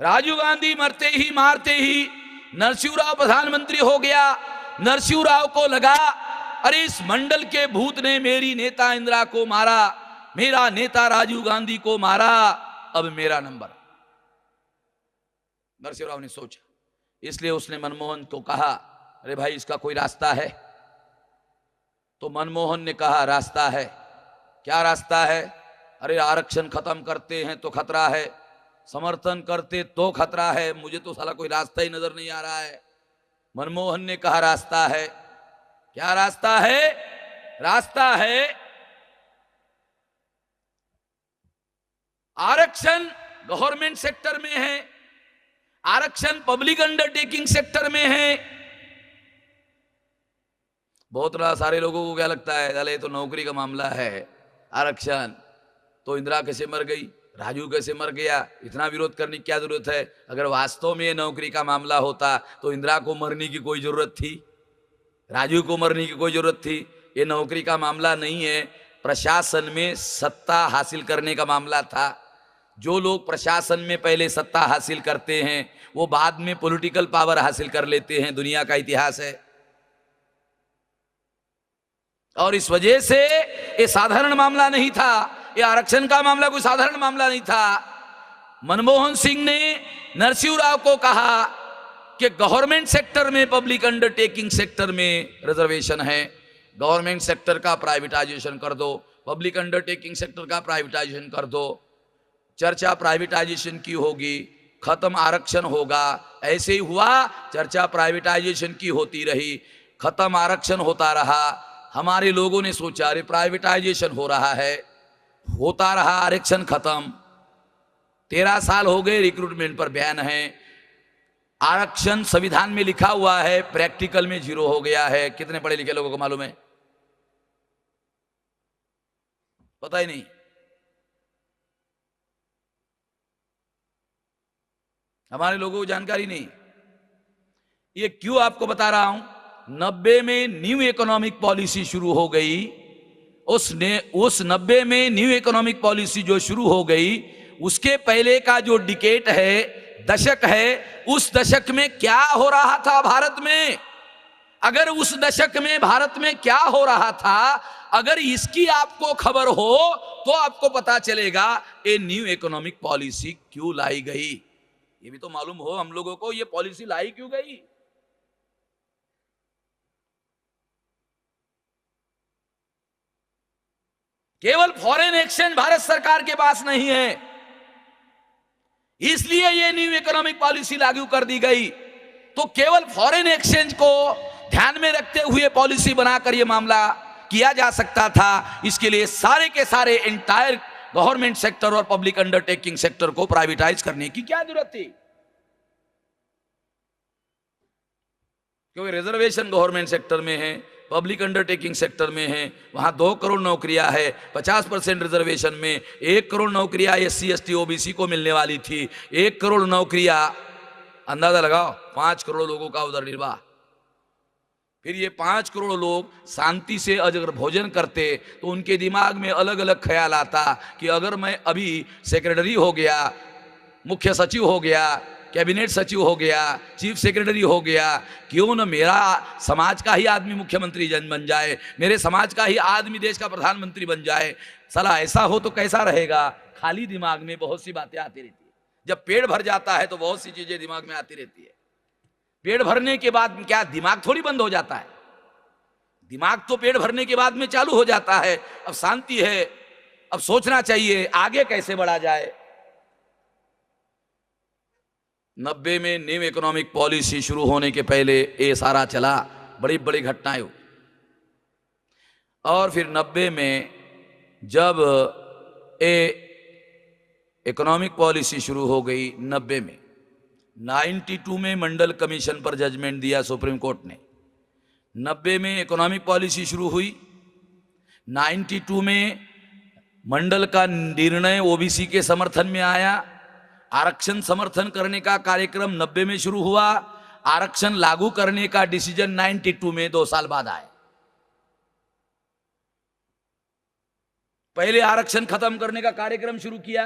राजीव गांधी मरते ही मारते ही नरसिंह राव प्रधानमंत्री हो गया। नरसिंह राव को लगा अरे इस मंडल के भूत ने मेरी नेता इंदिरा को मारा, मेरा नेता राजीव गांधी को मारा, अब मेरा नंबर। नरसिंह राव ने सोचा, इसलिए उसने मनमोहन को कहा अरे भाई इसका कोई रास्ता है? तो मनमोहन ने कहा रास्ता है। क्या रास्ता है? अरे आरक्षण खत्म करते हैं तो खतरा है, समर्थन करते तो खतरा है, मुझे तो साला कोई रास्ता ही नजर नहीं आ रहा है। मनमोहन ने कहा रास्ता है। क्या रास्ता है? रास्ता है आरक्षण गवर्नमेंट सेक्टर में है, आरक्षण पब्लिक अंडरटेकिंग सेक्टर में है। बहुत सारे लोगों को क्या लगता है, अरे तो नौकरी का मामला है, आरक्षण तो इंदिरा कैसे मर गई, राजू कैसे मर गया, इतना विरोध करने की क्या जरूरत है? अगर वास्तव में ये नौकरी का मामला होता तो इंदिरा को मरने की कोई जरूरत थी, राजू को मरने की कोई जरूरत थी? ये नौकरी का मामला नहीं है, प्रशासन में सत्ता हासिल करने का मामला था। जो लोग प्रशासन में पहले सत्ता हासिल करते हैं वो बाद में पॉलिटिकल पावर हासिल कर लेते हैं, दुनिया का इतिहास है। और इस वजह से ये साधारण मामला नहीं था, ये आरक्षण का मामला कोई साधारण मामला नहीं था। मनमोहन सिंह ने नरसिंह राव को कहा कि गवर्नमेंट सेक्टर में, पब्लिक अंडरटेकिंग सेक्टर में रिजर्वेशन है, गवर्नमेंट सेक्टर का प्राइवेटाइजेशन कर दो, पब्लिक अंडरटेकिंग सेक्टर का प्राइवेटाइजेशन कर दो। चर्चा प्राइवेटाइजेशन की होगी, खत्म आरक्षण होगा। ऐसे ही हुआ, चर्चा प्राइवेटाइजेशन की होती रही, खत्म आरक्षण होता रहा। हमारे लोगों ने सोचा अरे प्राइवेटाइजेशन हो रहा है, होता रहा, आरक्षण खत्म। 13 साल हो गए, रिक्रूटमेंट पर बैन है, आरक्षण संविधान में लिखा हुआ है, प्रैक्टिकल में 0 हो गया है। कितने पढ़े लिखे लोगों को मालूम है? पता ही नहीं। हमारे लोगों को जानकारी नहीं। ये क्यों आपको बता रहा हूं? 90 में न्यू इकोनॉमिक पॉलिसी शुरू हो गई। उस 90 में न्यू इकोनॉमिक पॉलिसी जो शुरू हो गई, उसके पहले का जो डिकेड है, दशक है, उस दशक में क्या हो रहा था भारत में? अगर उस दशक में भारत में क्या हो रहा था, अगर इसकी आपको खबर हो तो आपको पता चलेगा ये न्यू इकोनॉमिक पॉलिसी क्यों लाई गई। ये भी तो मालूम हो हम लोगों को, ये पॉलिसी लाई क्यों गई। केवल फॉरेन एक्सचेंज भारत सरकार के पास नहीं है, इसलिए ये न्यू इकोनॉमिक पॉलिसी लागू कर दी गई। तो केवल फॉरेन एक्सचेंज को ध्यान में रखते हुए पॉलिसी बनाकर यह मामला किया जा सकता था। इसके लिए सारे के सारे एंटायर गवर्नमेंट सेक्टर और पब्लिक अंडरटेकिंग सेक्टर को प्राइवेटाइज करने की क्या जरूरत थी? क्योंकि रिजर्वेशन गवर्नमेंट सेक्टर में है, पब्लिक अंडरटेकिंग सेक्टर में है, वहां 2 करोड़ नौकरियां है। 50% रिजर्वेशन में 1 करोड़ नौकरियां SC ST OBC को मिलने वाली थी। 1 करोड़ नौकरियां, अंदाजा लगाओ, 5 करोड़ लोगों का उधर निर्वाह। फिर ये 5 करोड़ लोग शांति से अगर भोजन करते तो उनके दिमाग में अलग अलग ख्याल आता कि अगर मैं अभी सेक्रेटरी हो गया, मुख्य सचिव हो गया, कैबिनेट सचिव हो गया, चीफ सेक्रेटरी हो गया, क्यों न मेरा समाज का ही आदमी मुख्यमंत्री बन जाए, मेरे समाज का ही आदमी देश का प्रधानमंत्री बन जाए। साला ऐसा हो तो कैसा रहेगा? खाली दिमाग में बहुत सी बातें आती रहती है। जब पेट भर जाता है तो बहुत सी चीजें दिमाग में आती रहती है। पेट भरने के बाद क्या दिमाग थोड़ी बंद हो जाता है? दिमाग तो पेट भरने के बाद में चालू हो जाता है। अब शांति है, अब सोचना चाहिए आगे कैसे बढ़ा जाए। 90 में न्यू इकोनॉमिक पॉलिसी शुरू होने के पहले ये सारा चला, बड़ी बड़ी घटनाएं हुई। और फिर 90 में जब ये इकोनॉमिक पॉलिसी शुरू हो गई, 90 में 92 में मंडल कमीशन पर जजमेंट दिया सुप्रीम कोर्ट ने। 90 में इकोनॉमिक पॉलिसी शुरू हुई, 92 में मंडल का निर्णय OBC के समर्थन में आया। आरक्षण समर्थन करने का कार्यक्रम 90 में शुरू हुआ, आरक्षण लागू करने का डिसीजन 92 में 2 साल बाद आया। पहले आरक्षण खत्म करने का कार्यक्रम शुरू किया,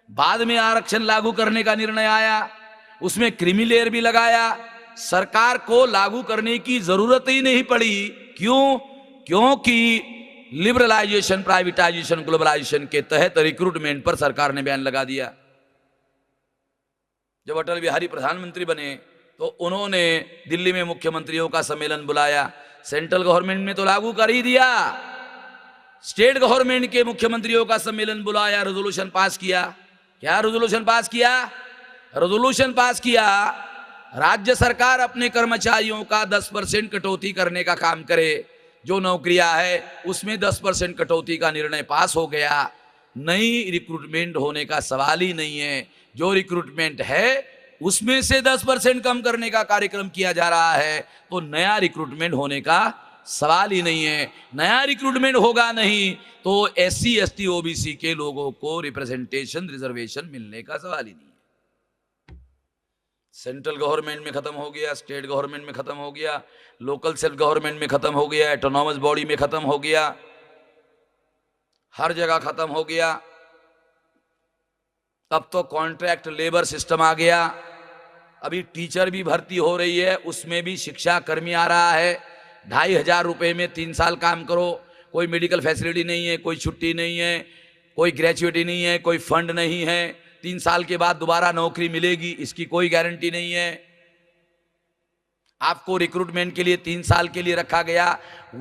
बाद में आरक्षण लागू करने का निर्णय आया, उसमें क्रीमी लेयर भी लगाया। सरकार को लागू करने की जरूरत ही नहीं पड़ी। क्यों? क्योंकि लिबरलाइजेशन, प्राइवेटाइजेशन, ग्लोबलाइजेशन के तहत रिक्रूटमेंट पर सरकार ने बैन लगा दिया। जब अटल बिहारी प्रधानमंत्री बने तो उन्होंने दिल्ली में मुख्यमंत्रियों का सम्मेलन बुलाया। सेंट्रल गवर्नमेंट ने तो लागू कर ही दिया, स्टेट गवर्नमेंट के मुख्यमंत्रियों का सम्मेलन बुलाया, रेजोल्यूशन पास किया। क्या रेजोल्यूशन पास किया? रेजोल्यूशन पास किया राज्य सरकार अपने कर्मचारियों का 10% कटौती करने का काम करे। जो नौकरियां है उसमें 10% कटौती का निर्णय पास हो गया। नई रिक्रूटमेंट होने का सवाल ही नहीं है। जो रिक्रूटमेंट है उसमें से 10% कम करने का कार्यक्रम किया जा रहा है, तो नया रिक्रूटमेंट होने का सवाल ही नहीं है। नया रिक्रूटमेंट होगा नहीं तो SC ST OBC के लोगों को रिप्रेजेंटेशन, रिजर्वेशन मिलने का सवाल ही नहीं है। सेंट्रल गवर्नमेंट में खत्म हो गया, स्टेट गवर्नमेंट में खत्म हो गया, लोकल सेल्फ गवर्नमेंट में खत्म हो गया, ऑटोनॉमस बॉडी में खत्म हो गया, हर जगह खत्म हो गया। अब तो कॉन्ट्रैक्ट लेबर सिस्टम आ गया। अभी टीचर भी भर्ती हो रही है, उसमें भी शिक्षा कर्मी आ रहा है। 2,500 रुपए में 3 साल काम करो, कोई मेडिकल फैसिलिटी नहीं है, कोई छुट्टी नहीं है, कोई ग्रेजुएटी नहीं है, कोई फंड नहीं है। 3 साल के बाद दोबारा नौकरी मिलेगी इसकी कोई गारंटी नहीं है। आपको रिक्रूटमेंट के लिए 3 साल के लिए रखा गया,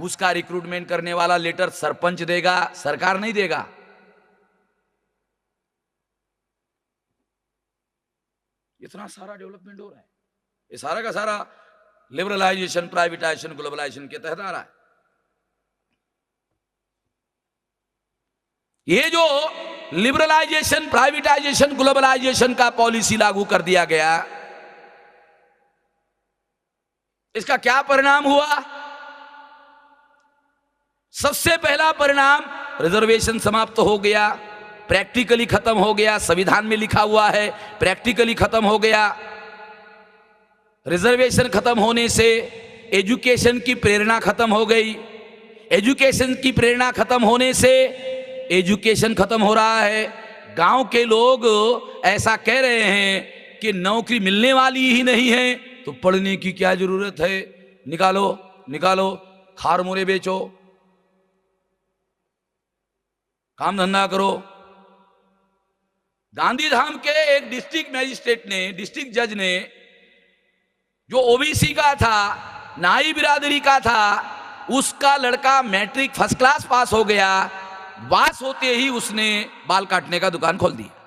उसका रिक्रूटमेंट करने वाला लेटर सरपंच देगा, सरकार नहीं देगा। इतना सारा डेवलपमेंट हो रहा है, ये सारा का सारा लिबरलाइजेशन, प्राइवेटाइजेशन, ग्लोबलाइजेशन के तहत आ रहा है। ये जो लिबरलाइजेशन, प्राइवेटाइजेशन, ग्लोबलाइजेशन का पॉलिसी लागू कर दिया गया, इसका क्या परिणाम हुआ? सबसे पहला परिणाम, रिजर्वेशन समाप्त हो गया, प्रैक्टिकली खत्म हो गया। संविधान में लिखा हुआ है, प्रैक्टिकली खत्म हो गया। रिजर्वेशन खत्म होने से एजुकेशन की प्रेरणा खत्म हो गई। एजुकेशन की प्रेरणा खत्म होने से एजुकेशन खत्म हो रहा है। गांव के लोग ऐसा कह रहे हैं कि नौकरी मिलने वाली ही नहीं है तो पढ़ने की क्या जरूरत है, निकालो निकालो, खार मुरे बेचो, काम धंधा करो। गांधीधाम के एक डिस्ट्रिक्ट मैजिस्ट्रेट ने, डिस्ट्रिक्ट जज ने, जो ओबीसी का था, नाई बिरादरी का था, उसका लड़का मैट्रिक फर्स्ट क्लास पास हो गया। पास होते ही उसने बाल काटने का दुकान खोल दिया।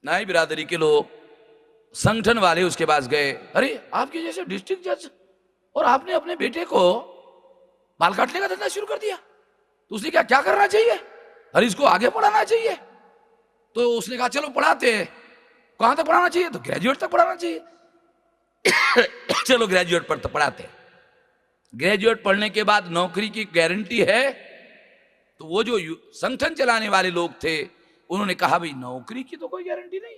नाई बिरादरी के लोग, संगठन वाले उसके पास गए, अरे आपके जैसे डिस्ट्रिक्ट जज और आपने अपने बेटे को बाल काटने का धंधा शुरू कर दिया, तो उसने क्या करना चाहिए? अरे इसको आगे पढ़ाना चाहिए। तो उसने कहा चलो पढ़ाते हैं। कहां तक पढ़ाना चाहिए? तो ग्रेजुएट तक पढ़ाना चाहिए। चलो ग्रेजुएट पर तो पढ़ाते हैं। ग्रेजुएट पढ़ने के बाद नौकरी की गारंटी है? तो वो जो संगठन चलाने वाले लोग थे उन्होंने कहा भाई नौकरी की तो कोई गारंटी नहीं।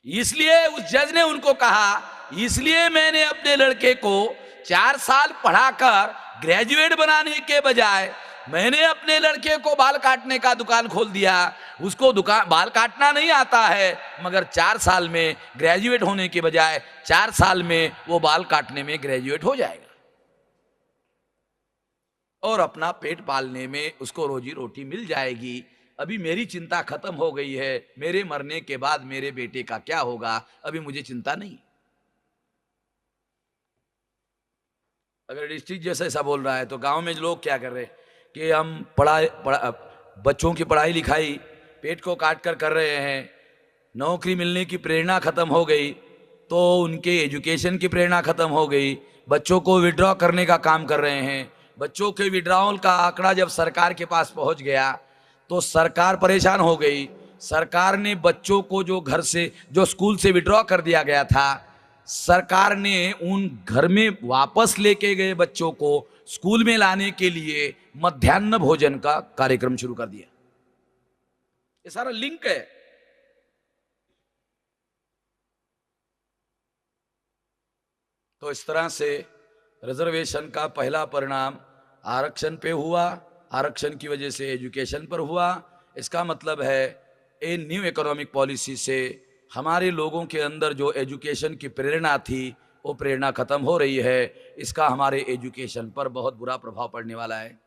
इसलिए उस जज ने उनको कहा, इसलिए मैंने अपने लड़के को 4 साल पढ़ाकर ग्रेजुएट बनाने के बजाय मैंने अपने लड़के को बाल काटने का दुकान खोल दिया। उसको दुकान बाल काटना नहीं आता है, मगर 4 साल में ग्रेजुएट होने के बजाय 4 साल में वो बाल काटने में ग्रेजुएट हो जाएगा और अपना पेट पालने में उसको रोजी रोटी मिल जाएगी। अभी मेरी चिंता खत्म हो गई है, मेरे मरने के बाद मेरे बेटे का क्या होगा, अभी मुझे चिंता नहीं। अगर डिस्ट्रिक्ट जैसा ऐसा बोल रहा है तो गांव में लोग क्या कर रहे हैं कि हम बच्चों की पढ़ाई लिखाई पेट को काट कर रहे हैं, नौकरी मिलने की प्रेरणा खत्म हो गई तो उनके एजुकेशन की प्रेरणा खत्म हो गई, बच्चों को विड्रॉ करने का काम कर रहे हैं। बच्चों के विड्रॉल का आंकड़ा जब सरकार के पास पहुंच गया तो सरकार परेशान हो गई। सरकार ने बच्चों को जो घर से, जो स्कूल से विड्रॉ कर दिया गया था, सरकार ने उन घर में वापस लेके गए बच्चों को स्कूल में लाने के लिए मध्याह्न भोजन का कार्यक्रम शुरू कर दिया। ये सारा लिंक है। तो इस तरह से रिजर्वेशन का पहला परिणाम आरक्षण पे हुआ, आरक्षण की वजह से एजुकेशन पर हुआ, इसका मतलब है इन न्यू इकोनॉमिक पॉलिसी से हमारे लोगों के अंदर जो एजुकेशन की प्रेरणा थी वो प्रेरणा खत्म हो रही है। इसका हमारे एजुकेशन पर बहुत बुरा प्रभाव पड़ने वाला है।